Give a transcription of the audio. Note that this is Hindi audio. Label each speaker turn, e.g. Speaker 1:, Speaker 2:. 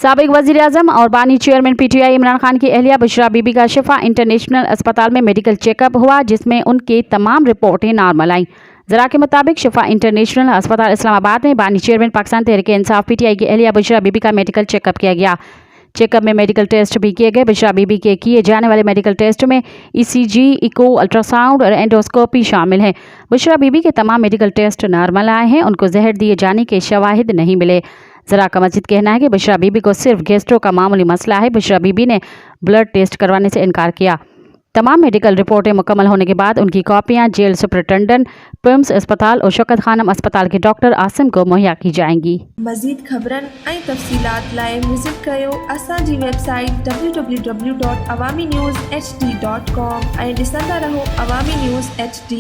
Speaker 1: साबिक वज़ीर आज़म और बानी चेयरमैन PTI इमरान खान की अहलिया बुशरा बीबी का शिफा इंटरनेशनल अस्पताल में मेडिकल चेकअप हुआ, जिसमें उनकी तमाम रिपोर्टें नॉर्मल आईं। ज़रा के मुताबिक शिफा इंटरनेशनल अस्पताल इस्लामाबाद में बानी चेयरमैन पाकिस्तान तहरीक इंसाफ PTI की अहलिया बुशरा बीबी का मेडिकल चेकअप किया गया। चेकअप में मेडिकल टेस्ट भी किए गए। बुशरा बीबी के किए जाने वाले मेडिकल टेस्ट में ECG, इको, अल्ट्रासाउंड और एंडोस्कोपी शामिल हैं। बुशरा बीबी के तमाम मेडिकल टेस्ट नॉर्मल आए हैं। उनको जहर दिए जाने के शवाहिद नहीं मिले। ज़रा का मजीद कहना है कि बुशरा बीबी को सिर्फ गैस्ट्रो का मामूली मसला है। बुशरा बीबी ने ब्लड टेस्ट करवाने से इनकार किया। तमाम मेडिकल रिपोर्टें मुकम्मल होने के बाद उनकी कॉपियां जेल सुपरिटेंडेंट पिम्स अस्पताल और शौकत खानम अस्पताल के डॉक्टर आसिम को मुहैया की जाएंगी।
Speaker 2: मज़ीद ख़बरन ऐं तफ़सीलात लाइ विज़िट कयो असांजी वेबसाइट www.awamiNewsHD.com ऐं ॾिसंदा रहो अवामी न्यूज़ HD।